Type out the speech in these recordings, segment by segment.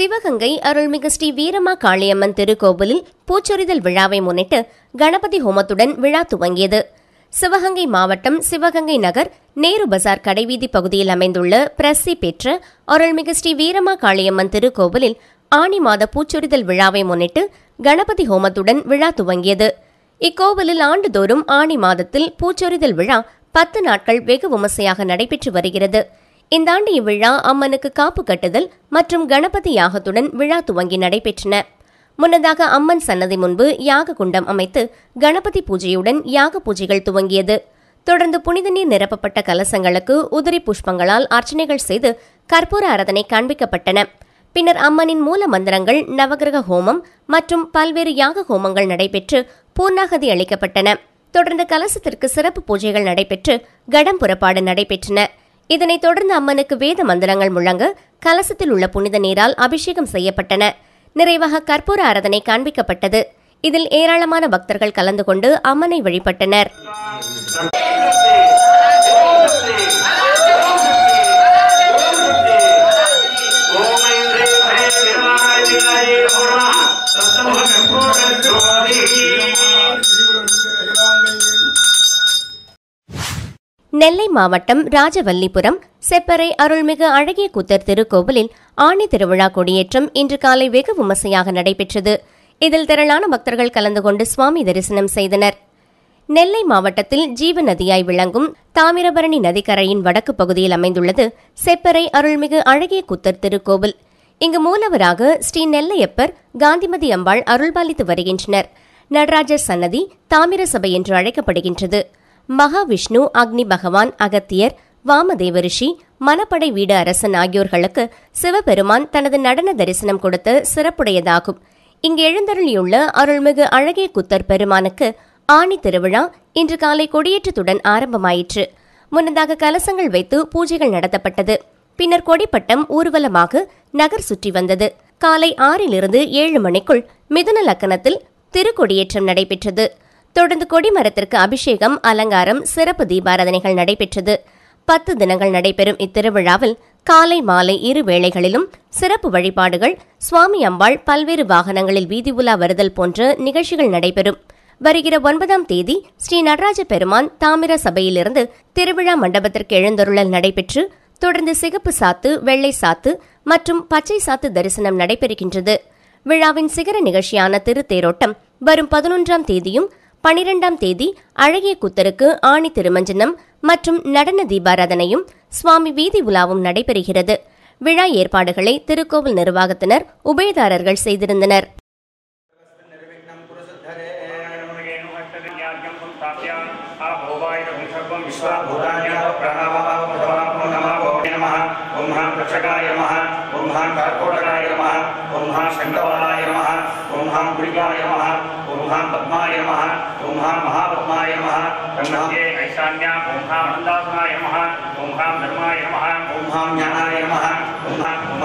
சிவகங்கை அருள்மிகு ஸ்ரீ வீரமா காளியம்மன் திருக்கோவிலில் பூச்சொரிதல் விழாவை முன்னிட்டு கணபதி ஹோமத்துடன் விழா துவங்கியது. சிவகங்கை மாவட்டம் சிவகங்கை நகர் நேரு பஜார் கடைவீதி பகுதியில் அமைந்துள்ள பிரசித்தி பெற்ற அருள்மிகு ஸ்ரீ வீரமா காளியம்மன் திருக்கோவிலில் ஆனி மாத பூச்சொரிதல் விழாவை முன்னிட்டு கணபதி ஹோமத்துடன் விழா துவங்கியது. இக்கோவிலில் ஆண்டுதோறும் ஆனி மாதத்தில் பூச்சொரிதல் விழா 10 நாட்கள் வெகு விமர்சையாக நடைபெற்று வருகிறது. இந்த ஆண்டு இவ்விழா அம்மனுக்கு காப்பு கட்டுதல் மற்றும் கணபதி யாகத்துடன் விழா துவங்கி நடைபெற்றன. முன்னதாக அம்மன் சன்னதி முன்பு யாக குண்டம் அமைத்து கணபதி பூஜையுடன் யாக பூஜைகள் துவங்கியது. தொடர்ந்து புனித நீர் நிரப்பப்பட்ட கலசங்களுக்கு உதிரி புஷ்பங்களால் அர்ச்சனைகள் செய்து கற்பூர ஆராதனை காண்பிக்கப்பட்டன. பின்னர் அம்மனின் மூல மந்திரங்கள், நவகிரக ஹோமம் மற்றும் பல்வேறு யாக ஹோமங்கள் நடைபெற்று பூர்ணாகதி அளிக்கப்பட்டன. தொடர்ந்து கலசத்திற்கு சிறப்பு பூஜைகள் நடைபெற்று கடம் புறப்பாடு நடைபெற்றன. இதனைத் தொடர்ந்து அம்மனுக்கு வேத மந்திரங்கள் முழங்க கலசத்தில் உள்ள புனித நீரால் அபிஷேகம் செய்யப்பட்டன. நிறைவாக கற்பூர ஆராதனை காண்பிக்கப்பட்டது. இதில் ஏராளமான பக்தர்கள் கலந்து கொண்டு அம்மனை வழிபட்டனர். நெல்லை மாவட்டம் ராஜவல்லிபுரம் செப்பறை அருள்மிகு அழகிய கூத்தர் திருக்கோவிலில் ஆணி திருவிழா கொடியேற்றம் இன்று காலை வெகு விமர்சையாக நடைபெற்றது. இதில் திரளான பக்தர்கள் கலந்து கொண்டு சுவாமி தரிசனம் செய்தனர். நெல்லை மாவட்டத்தில் ஜீவ நதியாய் விளங்கும் தாமிரபரணி நதிக்கரையின் வடக்கு பகுதியில் அமைந்துள்ளது செப்பறை அருள்மிகு அழகிய கூத்தர் திருக்கோவில். இங்கு மூலவராக ஸ்ரீ நெல்லையப்பர், காந்திமதி அம்பாள் அருள்பாலித்து வருகின்றனர். நடராஜர் சன்னதி தாமிர சபை என்று அழைக்கப்படுகின்றது. மகாவிஷ்ணு, அக்னி பகவான், அகத்தியர், வாமதேவ ரிஷி, மணப்படை வீடு அரசன் ஆகியோர்களுக்கு சிவபெருமான் தனது நடன தரிசனம் கொடுத்த சிறப்புடையதாகும். இங்கு எழுந்தருளியுள்ள அருள்மிகு அழகிய கூத்தர் பெருமானுக்கு ஆணி திருவிழா இன்று காலை கொடியேற்றத்துடன் ஆரம்பமாயிற்று. முன்னதாக கலசங்கள் வைத்து பூஜைகள் நடத்தப்பட்டது. பின்னர் கொடிப்பட்டம் ஊர்வலமாக நகர் சுற்றி வந்தது. காலை 6 to 7 மணிக்குள் மிதுன லக்கணத்தில் திருக்கொடியேற்றம் நடைபெற்றது. தொடர்ந்து கொடிமரத்திற்கு அபிஷேகம், அலங்காரம், சிறப்பு தீபாராதனைகள் நடைபெற்றது. 10 தினங்கள் நடைபெறும் இத்திருவிழாவில் காலை மாலை 2 வேளைகளிலும் சிறப்பு வழிபாடுகள், சுவாமி அம்பாள் பல்வேறு வாகனங்களில் வீதி உலா வருதல் போன்ற நிகழ்ச்சிகள் நடைபெறும். வருகிற 9ஆம் தேதி ஸ்ரீ நடராஜ பெருமான் தாமிர சபையிலிருந்து திருவிழா மண்டபத்திற்கு எழுந்தருளல் நடைபெற்று தொடர்ந்து சிகப்பு சாத்து, வெள்ளை சாத்து மற்றும் பச்சை சாத்து தரிசனம் நடைபெறுகின்றது. விழாவின் சிகர நிகழ்ச்சியான திருத்தேரோட்டம் வரும் 11ஆம் தேதியும் 12ஆம் தேதி அழகிய கூத்தருக்கு ஆணி திருமஞ்சனம் மற்றும் நடன தீபாராதனையும் சுவாமி வீதி உலாவும் நடைபெறுகிறது. விழா ஏற்பாடுகளை திருக்கோவில் நிர்வாகத்தினர், உபயதாரர்கள் செய்திருந்தனர். महापद्माय नमः ब्रह्मज्ञे ऐशान्यां ओं आनन्दासनाय नमः ओं धर्माय नमः ओं ज्ञानाय नमः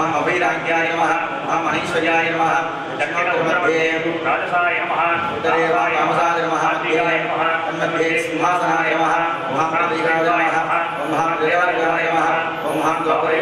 ओं अवैराग्याय नमः ओं ऐश्वर्याय नमः दक्षिणोत्तरमध्ये राजसाय नमः उत्तरे वामसाय नमः आदिगाय नमः तन्मध्ये सिंहासनाय नमः ओं प्रदीपाय नमः ओं देवाय नमः ओं द्वापराय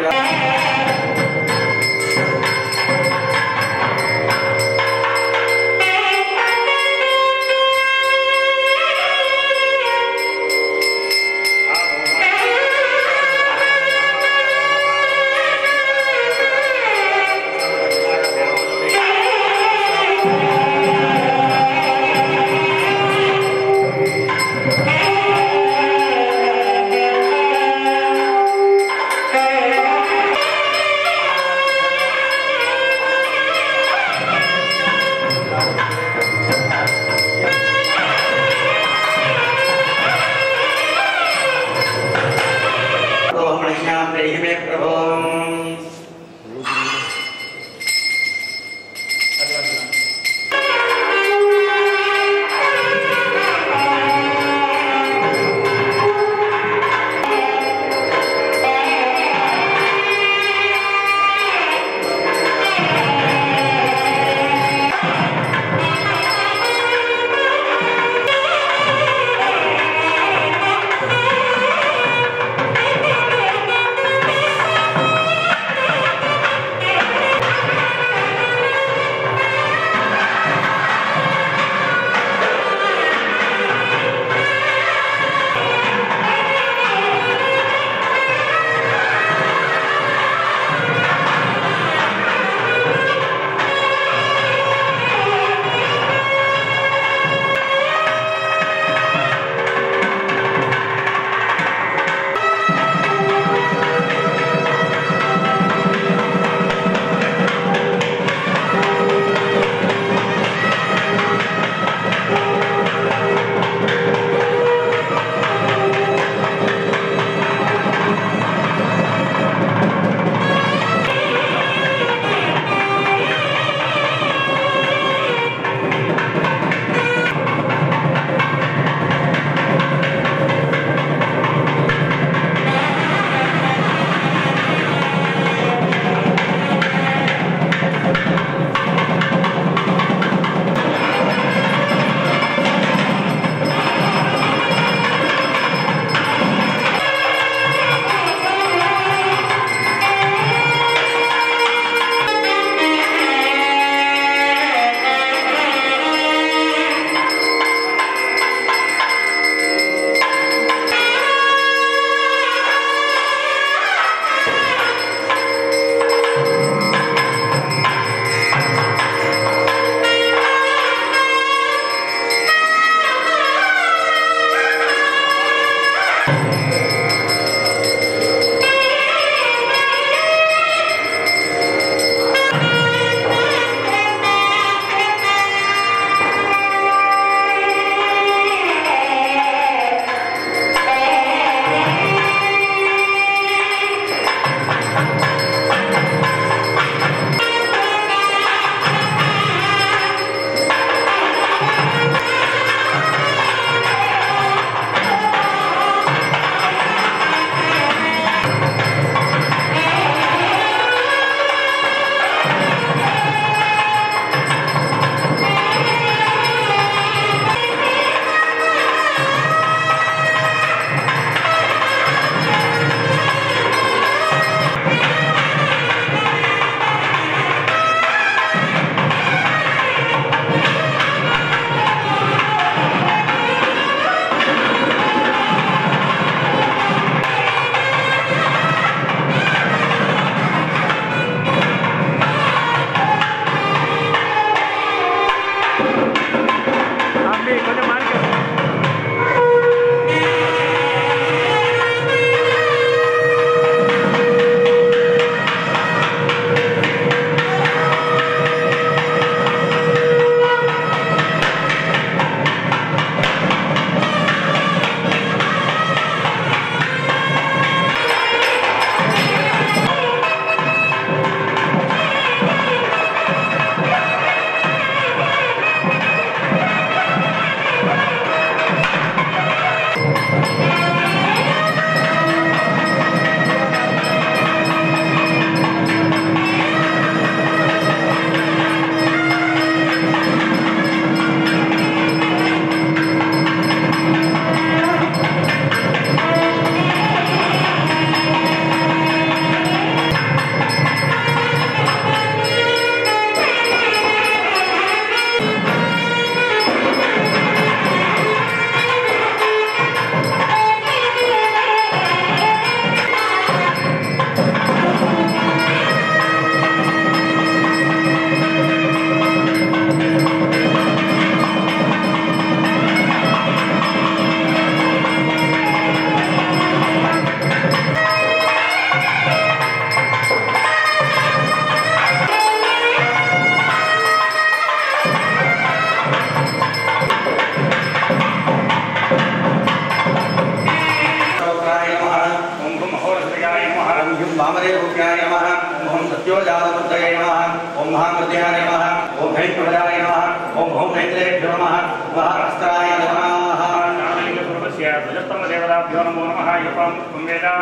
सहस्राय नमः नारायणस्वरूपस्य ध्वजस्तम्भदेवताभ्यो नमो नमः यपं वेदा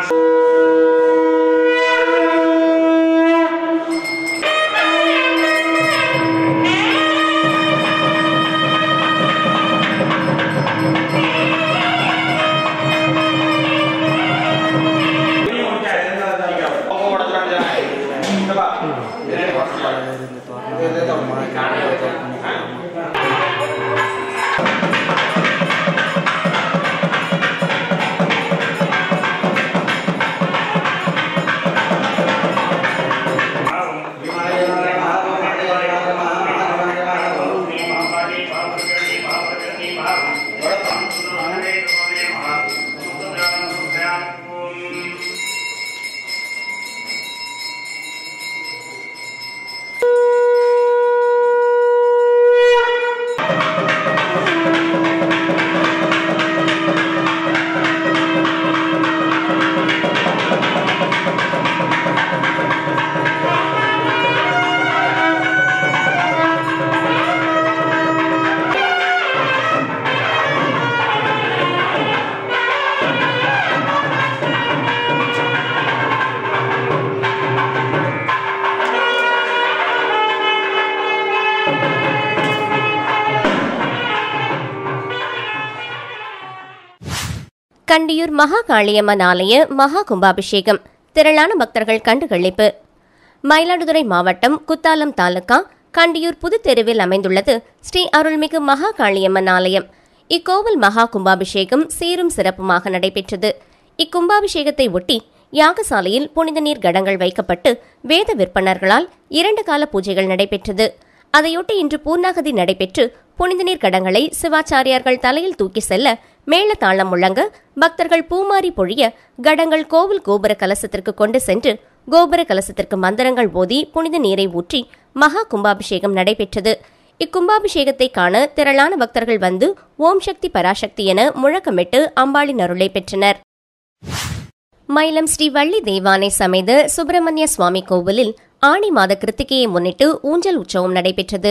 கண்டியூர் மகாகாளியம்மன் ஆலய மகா கும்பாபிஷேகம் திரளான பக்தர்கள் கண்டுகளிப்பு. மயிலாடுதுறை மாவட்டம் குத்தாலம் தாலுகா கண்டியூர் புதுத்தெருவில் அமைந்துள்ளது ஸ்ரீ அருள்மிகு மகாகாளியம்மன் ஆலயம். இக்கோவில் மகா கும்பாபிஷேகம் சீரும் சிறப்புமாக நடைபெற்றது. இக்கும்பாபிஷேகத்தை ஒட்டி யாகசாலையில் புனித நீர் கடங்கள் வைக்கப்பட்டு வேத விற்பனர்களால் 2 கால பூஜைகள் நடைபெற்றது. அதையொட்டி இன்று பூர்ணாகதி நடைபெற்று புனித நீர் கடங்களை சிவாச்சாரியார்கள் தலையில் தூக்கி செல்ல மேளதாளம் முழங்க பக்தர்கள் பூமாரி பொழிய கடங்கள் கோவில் கோபுர கலசத்திற்கு கொண்டு சென்று கோபுர கலசத்திற்கு மந்திரங்கள் ஓதி புனித நீரை ஊற்றி மகா கும்பாபிஷேகம் நடைபெற்றது. இக்கும்பாபிஷேகத்தை காண திரளான பக்தர்கள் வந்து ஓம் சக்தி பராசக்தி என முழக்கமிட்டு அம்பாளின் அருளை பெற்றனர். மயிலம் ஸ்ரீ வள்ளி தேவானை சமேத சுப்பிரமணிய சுவாமி கோவிலில் ஆணி மாத கிருத்திகையை முன்னிட்டு ஊஞ்சல் உற்சவம் நடைபெற்றது.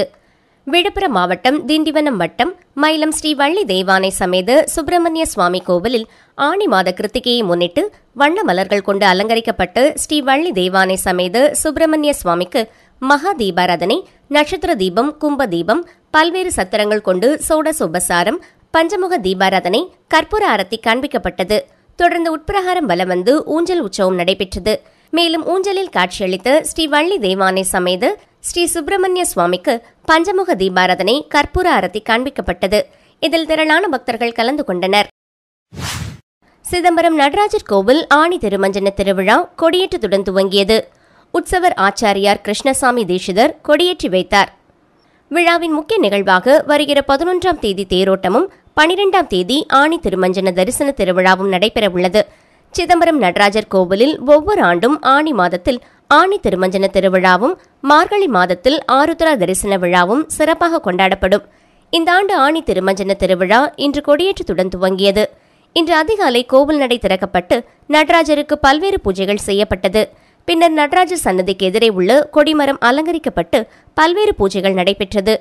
விழுப்புரம் மாவட்டம் திண்டிவனம் வட்டம் மயிலம் ஸ்ரீ வள்ளி தேவானை சமேத சுப்பிரமணிய சுவாமி கோவிலில் ஆணி மாத கிருத்திகையை முன்னிட்டு வண்ண மலர்கள் கொண்டு அலங்கரிக்கப்பட்டு ஸ்ரீ வள்ளி தேவானை சமேத சுப்பிரமணிய சுவாமிக்கு மகா தீபாராதனை, நட்சத்திர தீபம், கும்ப தீபம், பல்வேறு சத்திரங்கள் கொண்டு சோடசோபசாரம், பஞ்சமுக தீபாராதனை, கற்பூர ஆரத்தி காண்பிக்கப்பட்டது. தொடர்ந்து உட்பிரகாரம் வலம் வந்து ஊஞ்சல் உற்சவம் நடைபெற்றது. மேலும் ஊஞ்சலில் காட்சியளித்த ஸ்ரீ வள்ளி தேவானை சமேத ஸ்ரீ சுப்பிரமணிய சுவாமிக்கு பஞ்சமுக தீபாராதனை, கற்பூர ஆரத்தி காண்பிக்கப்பட்டது. இதில் திரளான பக்தர்கள் கலந்து கொண்டனர். சிதம்பரம் நடராஜர் கோவில் ஆணி திருமஞ்சன திருவிழா கொடியேற்றத்துடன் துவங்கியது. உற்சவர் ஆச்சாரியார் கிருஷ்ணசாமி தீட்சிதர் கொடியேற்றி வைத்தார். விழாவின் முக்கிய நிகழ்வாக வருகிற 11ஆம் தேதி தேரோட்டமும் 12ஆம் தேதி ஆணி திருமஞ்சன தரிசன திருவிழாவும் நடைபெறவுள்ளது. சிதம்பரம் நடராஜர் கோவிலில் ஒவ்வொரு ஆண்டும் ஆணி மாதத்தில் ஆணி திருமஞ்சன திருவிழாவும் மார்கழி மாதத்தில் ஆருத்ரா தரிசன விழாவும் சிறப்பாக கொண்டாடப்படும். இந்த ஆண்டு ஆணி திருமஞ்சன திருவிழா இன்று கொடியேற்றத்துடன் துவங்கியது. இன்று அதிகாலை கோவில் நடை திறக்கப்பட்டு நடராஜருக்கு பல்வேறு பூஜைகள் செய்யப்பட்டது. பின்னர் நடராஜர் சன்னதிக்கு எதிரே உள்ள கொடிமரம் அலங்கரிக்கப்பட்டு பல்வேறு பூஜைகள் நடைபெற்றது.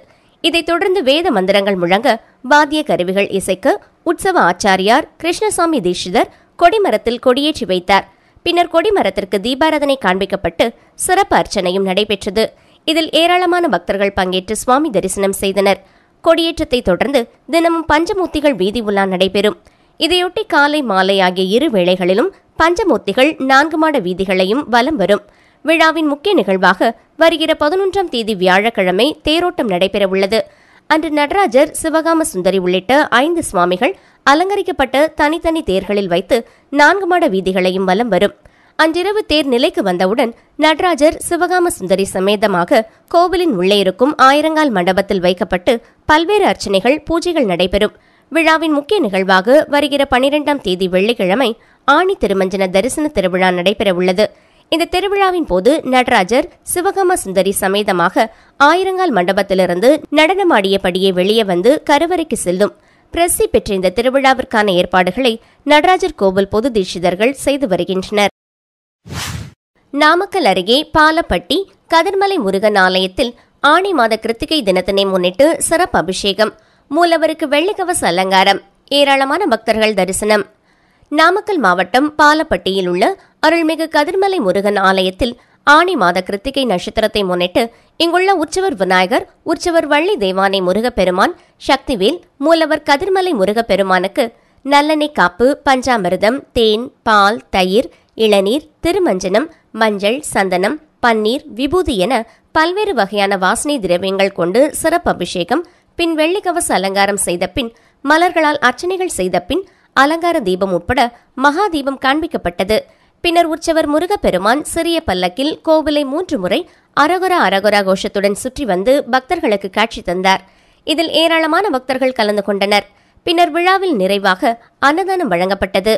இதைத் தொடர்ந்து வேத மந்திரங்கள் முழங்க வாத்திய கருவிகள் இசைக்க உற்சவ ஆச்சாரியார் கிருஷ்ணசாமி தீட்சிதர் கொடிமரத்தில் கொடியேற்றி வைத்தார். பின்னர் கொடிமரத்திற்கு தீபாராதனை காண்பிக்கப்பட்டு சிறப்பு அர்ச்சனையும் நடைபெற்றது. இதில் ஏராளமான பக்தர்கள் பங்கேற்று சுவாமி தரிசனம் செய்தனர். கொடியேற்றத்தை தொடர்ந்து தினமும் பஞ்சமூர்த்திகள் வீதி உலா நடைபெறும். இதையொட்டி காலை மாலை ஆகிய 2 வேளைகளிலும் பஞ்சமூர்த்திகள் 4 மாட வீதிகளையும் வலம் வரும். விழாவின் முக்கிய நிகழ்வாக வருகிற 11ஆம் தேதி வியாழக்கிழமை தேரோட்டம் நடைபெறவுள்ளது. அன்று நடராஜர், சிவகாம சுந்தரி உள்ளிட்ட 5 சுவாமிகள் அலங்கரிக்கப்பட்ட தனித்தனி தேர்களில் வைத்து 4 மாட வீதிகளையும் வலம் வரும். அன்றிரவு தேர் நிலைக்கு வந்தவுடன் நடராஜர் சிவகாம சுந்தரி சமேதமாக கோவிலின் உள்ளே இருக்கும் ஆயிரங்கால் மண்டபத்தில் வைக்கப்பட்டு பல்வேறு அர்ச்சனைகள், பூஜைகள் நடைபெறும். விழாவின் முக்கிய நிகழ்வாக வருகிற 12ஆம் தேதி வெள்ளிக்கிழமை ஆணி திருமஞ்சன தரிசன திருவிழா நடைபெறவுள்ளது. இந்த திருவிழாவின் போது நடராஜர் சிவகாம சுந்தரி சமேதமாக ஆயிரங்கால் மண்டபத்திலிருந்து நடனமாடியபடியே வெளியே வந்து கருவறைக்கு செல்லும். பிரசித்தி பெற்ற இந்த திருவிழாவிற்கான ஏற்பாடுகளை நடராஜர் கோவில் பொது தீட்சிதர்கள் செய்து வருகின்றனர். நாமக்கல் அருகே பாலப்பட்டி கதிர்மலை முருகன் ஆலயத்தில் ஆணி மாத கிருத்திகை தினத்தினை முன்னிட்டு சிறப்பு அபிஷேகம். மூலவருக்கு வெள்ளிக்கவச அலங்காரம், ஏராளமான பக்தர்கள் தரிசனம். நாமக்கல் மாவட்டம் பாலப்பட்டியில் உள்ள அருள்மிகு கதிர்மலை முருகன் ஆலயத்தில் ஆனி மாத கிருத்திகை நட்சத்திரத்தை முன்னிட்டு இங்குள்ள உற்சவர் விநாயகர், உற்சவர் வள்ளி தேவானை முருகப்பெருமான், சக்திவேல், மூலவர் கதிர்மலை முருகப்பெருமானுக்கு நல்லெண்ணெய் காப்பு, பஞ்சாமிர்தம், தேன், பால், தயிர், இளநீர், திருமஞ்சனம், மஞ்சள், சந்தனம், பன்னீர், விபூதி என பல்வேறு வகையான வாசனை திரவியங்கள் கொண்டு சிறப்பு அபிஷேகம், பின் வெள்ளிக்கவச அலங்காரம் செய்த பின் மலர்களால் அர்ச்சனைகள் செய்த பின் அலங்கார தீபம் உட்பட மகா தீபம் காண்பிக்கப்பட்டது. பின்னர் உற்சவர் முருகப்பெருமான் சிறிய பல்லக்கில் கோவிலை 3 முறை அரகரா அரகரா கோஷத்துடன் சுற்றி வந்து பக்தர்களுக்கு காட்சி தந்தார். இதில் ஏராளமான பக்தர்கள் கலந்து கொண்டனர். பின்னர் விழாவில் நிறைவாக அன்னதானம் வழங்கப்பட்டது.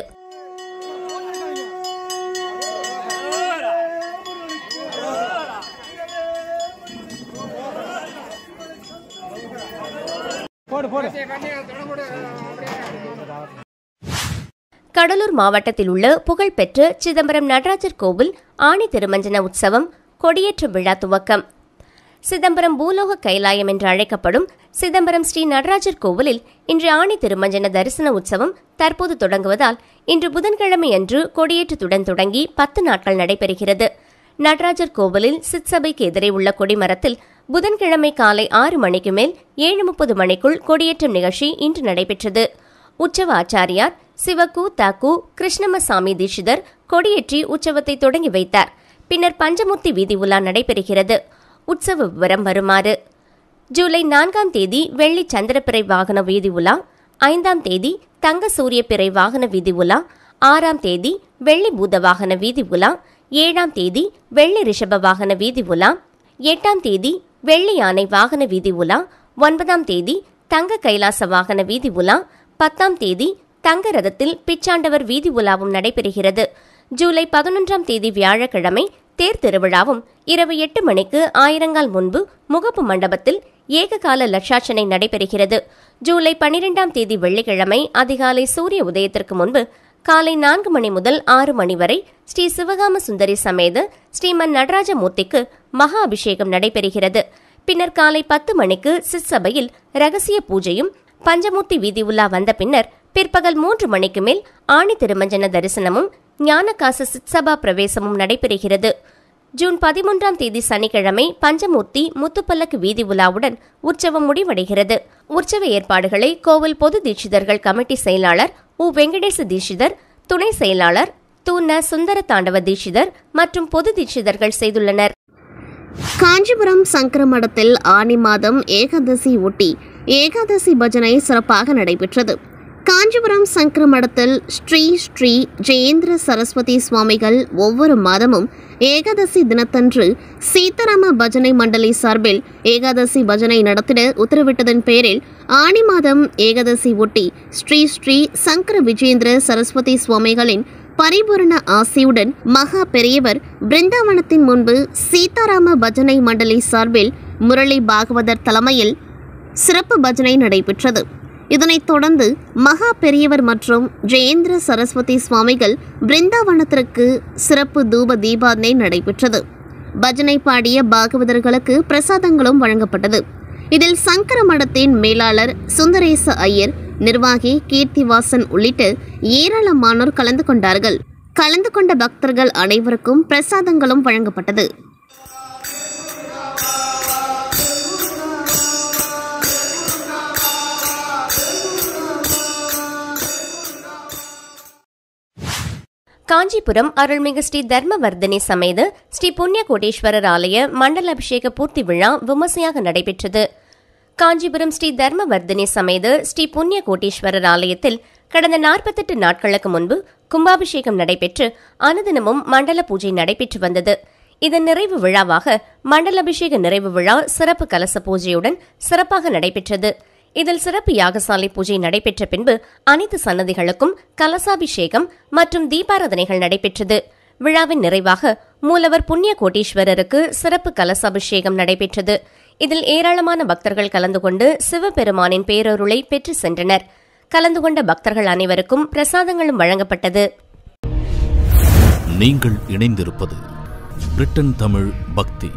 கடலூர் மாவட்டத்தில் உள்ள புகழ்பெற்ற சிதம்பரம் நடராஜர் கோவில் ஆணி திருமஞ்சன உற்சவம் கொடியேற்ற விழா துவக்கம். சிதம்பரம் பூலோக கைலாயம் என்று அழைக்கப்படும் சிதம்பரம் ஸ்ரீ நடராஜர் கோவிலில் இன்று ஆணி திருமஞ்சன தரிசன உற்சவம் தற்போது தொடங்குவதால் இன்று புதன்கிழமை அன்று கொடியேற்றத்துடன் தொடங்கி 10 நாட்கள் நடைபெறுகிறது. நடராஜர் கோவிலில் சிற்சபைக்கு எதிரே உள்ள கொடிமரத்தில் புதன்கிழமை காலை 6 மணிக்கு மேல் 7:30 மணிக்குள் கொடியேற்றம் நிகழ்ச்சி இன்று நடைபெற்றது. உற்சவ ஆச்சாரியார் சிவகு தாக்கு கிருஷ்ணமசாமி தீட்சிதர் கொடியேற்றி உற்சவத்தை தொடங்கி வைத்தார். பின்னர் பஞ்சமூர்த்தி வீதி உலா நடைபெறுகிறது. உற்சவ விவரம் வருமாறு: ஜூலை 4ஆம் தேதி வெள்ளி சந்திரப்பிறை வாகன வீதி உலா, 5ஆம் தேதி தங்க சூரிய பிறை வாகன வீதி உலா, 6ஆம் தேதி வெள்ளி பூத வாகன வீதி உலா, 7ஆம் தேதி வெள்ளி ரிஷப வாகன வீதி உலா, 8ஆம் தேதி வெள்ளி யானை வாகன வீதி உலா, 9ஆம் தேதி தங்க கைலாச வாகன வீதி உலா, 10ஆம் தேதி தங்க ரதத்தில் பிச்சாண்டவர் வீதி உலாவும் நடைபெறுகிறது. ஜூலை 11ஆம் தேதி வியாழக்கிழமை தேர் திருவிழாவும் இரவு 8 மணிக்கு ஆயிரங்கால் முன்பு முகப்பு மண்டபத்தில் ஏககால லட்சார்ச்சனை நடைபெறுகிறது. ஜூலை 12ஆம் தேதி வெள்ளிக்கிழமை அதிகாலை சூரிய உதயத்திற்கு முன்பு காலை 4 மணி முதல் 6 மணி வரை ஸ்ரீ சிவகாம சுந்தரி சமேத ஸ்ரீமன் நடராஜ மூர்த்திக்கு மகா அபிஷேகம் நடைபெறுகிறது. பின்னர் காலை 10 மணிக்கு சிற்சபையில் ரகசிய பூஜையும் பஞ்சமூர்த்தி வீதி உலா வந்த பின்னர் பிற்பகல் 3 மணிக்கு மேல் ஆணி திருமஞ்சன தரிசனமும் ஞானகாச சிற்சபா பிரவேசமும் நடைபெறுகிறது. ஜூன் 13ஆம் தேதி சனிக்கிழமை பஞ்சமூர்த்தி முத்துப்பல்லக்கு வீதி உலாவுடன் உற்சவம் முடிவடைகிறது. உற்சவ ஏற்பாடுகளை கோவில் பொது தீட்சிதர்கள் கமிட்டி செயலாளர் உ. வெங்கடேச தீட்சிதர், துணை செயலாளர் து. ந. சுந்தர தாண்டவ தீட்சிதர் மற்றும் பொது தீட்சிதர்கள் செய்துள்ளனர். காஞ்சிபுரம் சங்கர மடத்தில் ஆனி மாதம் ஏகாதசி ஒட்டி ஏகாதசி பஜனை சிறப்பாக நடைபெற்றது. காஞ்சிபுரம் சங்கர மடத்தில் ஸ்ரீ ஸ்ரீ ஜெயேந்திர சரஸ்வதி சுவாமிகள் ஒவ்வொரு மாதமும் ஏகாதசி தினத்தன்று சீதாராம பஜனை மண்டலி சார்பில் ஏகாதசி பஜனை நடத்திட உத்தரவிட்டதன் பேரில் ஆனி மாதம் ஏகாதசி ஒட்டி ஸ்ரீ ஸ்ரீ சங்கர விஜயேந்திர சரஸ்வதி சுவாமிகளின் பரிபூரண ஆசியுடன் மகா பெரியவர் பிருந்தாவனத்தின் முன்பு சீதாராம பஜனை மண்டலி சார்பில் முரளி பாகவதர் தலைமையில் சிறப்பு பஜனை நடைபெற்றது. இதனைத் தொடர்ந்து மகா பெரியவர் மற்றும் ஜெயேந்திர சரஸ்வதி சுவாமிகள் பிருந்தாவனத்திற்கு சிறப்பு தூப தீபாதனை நடைபெற்றது. பஜனை பாடிய பாகவதர்களுக்கு பிரசாதங்களும் வழங்கப்பட்டது. இதில் சங்கர மடத்தின் மேலாளர் சுந்தரேச ஐயர், நிர்வாகி கீர்த்திவாசன் உள்ளிட்ட ஏராளமானோர் கலந்து கொண்டார்கள். கலந்து கொண்ட பக்தர்கள் அனைவருக்கும் பிரசாதங்களும் வழங்கப்பட்டது. காஞ்சிபுரம் அருள்மிகு ஸ்ரீ தர்மவர்தினி சமேத ஸ்ரீ புண்ணிய கோட்டீஸ்வரர் ஆலய மண்டல அபிஷேக பூர்த்தி விழா விமர்சையாக நடைபெற்றது. காஞ்சிபுரம் ஸ்ரீ தர்மவர்தினி சமேத ஸ்ரீ புண்ணிய கோட்டீஸ்வரர் ஆலயத்தில் கடந்த 48 நாட்களுக்கு முன்பு கும்பாபிஷேகம் நடைபெற்று அனுதினமும் மண்டல பூஜை நடைபெற்று வந்தது. இதன் நிறைவு விழாவாக மண்டல அபிஷேக நிறைவு விழா சிறப்பு கலச பூஜையுடன் சிறப்பாக நடைபெற்றது. இதில் சிறப்பு யாகசாலை பூஜை நடைபெற்ற பின்பு அனைத்து சன்னதிகளுக்கும் கலசாபிஷேகம் மற்றும் தீபாராதனைகள் நடைபெற்றது. விழாவின் நிறைவாக மூலவர் புண்ணிய கோட்டீஸ்வரருக்கு சிறப்பு கலசாபிஷேகம் நடைபெற்றது. இதில் ஏராளமான பக்தர்கள் கலந்து கொண்டு சிவபெருமானின் பேரருளை பெற்று சென்றனர். கலந்து கொண்ட பக்தர்கள் அனைவருக்கும் பிரசாதங்களும் வழங்கப்பட்டது. நீங்கள் இணைந்திருப்பது பிரிட்டன் தமிழ் பக்தி.